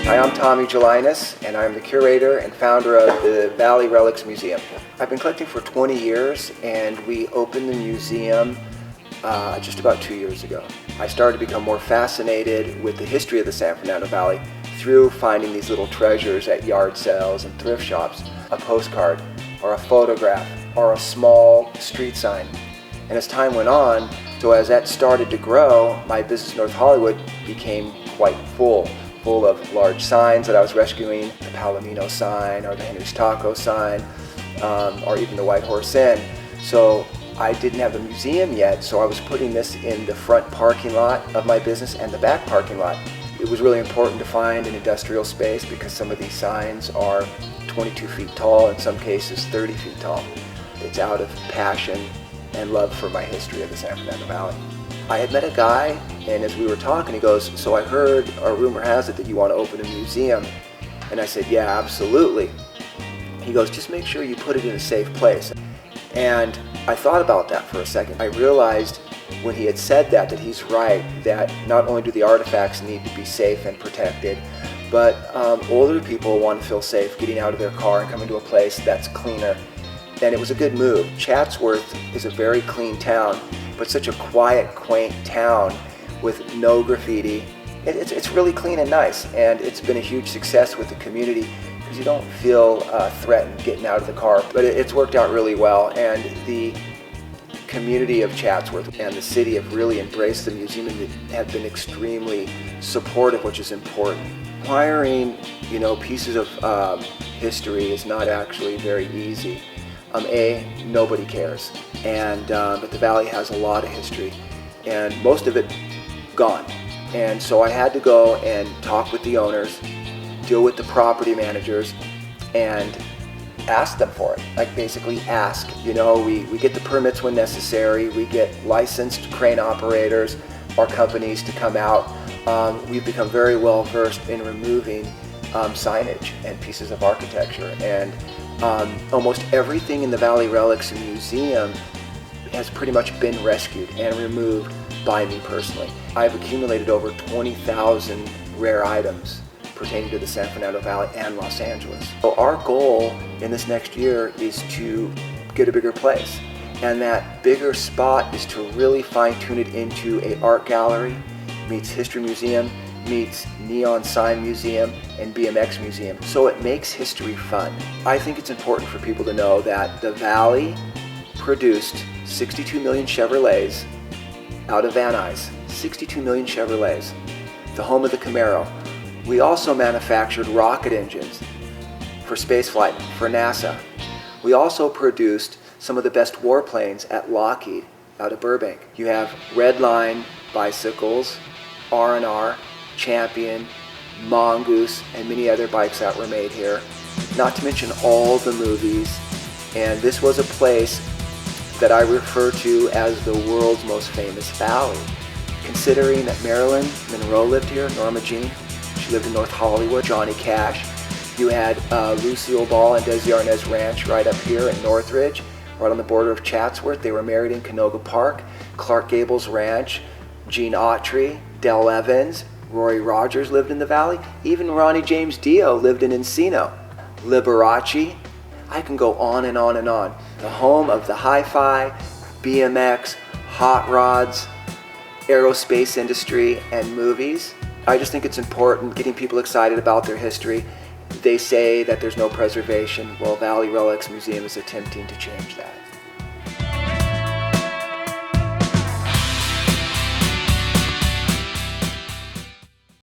Hi, I'm Tommy Gelinas, and I'm the curator and founder of the Valley Relics Museum. I've been collecting for 20 years, and we opened the museum just about 2 years ago. I started to become more fascinated with the history of the San Fernando Valley through finding these little treasures at yard sales and thrift shops, a postcard, or a photograph, or a small street sign. And as time went on, so as that started to grow, my business in North Hollywood became quite full of large signs that I was rescuing, the Palomino sign, or the Henry's Taco sign, or even the White Horse Inn. So I didn't have a museum yet, so I was putting this in the front parking lot of my business and the back parking lot. It was really important to find an industrial space because some of these signs are 22 feet tall, in some cases 30 feet tall. It's out of passion and love for my history of the San Fernando Valley. I had met a guy, and as we were talking, he goes, "So I heard, or rumor has it, that you want to open a museum." And I said, "Yeah, absolutely." He goes, "Just make sure you put it in a safe place." And I thought about that for a second. I realized when he had said that he's right, that not only do the artifacts need to be safe and protected, but older people want to feel safe getting out of their car and coming to a place that's cleaner. And it was a good move. Chatsworth is a very clean town, but such a quiet, quaint town with no graffiti. It's really clean and nice, and it's been a huge success with the community because you don't feel threatened getting out of the car. But it's worked out really well, and the community of Chatsworth and the city have really embraced the museum and have been extremely supportive, which is important. Acquiring, pieces of history is not actually very easy. Nobody cares, but the Valley has a lot of history, and most of it gone. And so I had to go and talk with the owners, deal with the property managers, and ask them for it. Like basically ask. We get the permits when necessary. We get licensed crane operators or companies to come out. We've become very well versed in removing signage and pieces of architecture, and almost everything in the Valley Relics Museum has pretty much been rescued and removed by me personally. I've accumulated over 20,000 rare items pertaining to the San Fernando Valley and Los Angeles. So our goal in this next year is to get a bigger place, and that bigger spot is to really fine-tune it into an art gallery, meets history museum, meets neon sign museum, and BMX museum. So it makes history fun. I think it's important for people to know that the Valley produced 62 million Chevrolets out of Van Nuys. 62 million Chevrolets, the home of the Camaro. We also manufactured rocket engines for spaceflight for NASA. We also produced some of the best warplanes at Lockheed out of Burbank. You have Redline bicycles, R&R, Champion, Mongoose, and many other bikes that were made here, not to mention all the movies. And this was a place that I refer to as the world's most famous valley. Considering that Marilyn Monroe lived here, Norma Jean, she lived in North Hollywood, Johnny Cash. You had Lucille Ball and Desi Arnaz Ranch right up here in Northridge, right on the border of Chatsworth. They were married in Canoga Park. Clark Gable's Ranch, Gene Autry, Del Evans, Roy Rogers lived in the Valley. Even Ronnie James Dio lived in Encino. Liberace. I can go on and on and on. The home of the hi-fi, BMX, hot rods, aerospace industry, and movies. I just think it's important getting people excited about their history. They say that there's no preservation. Well, Valley Relics Museum is attempting to change that.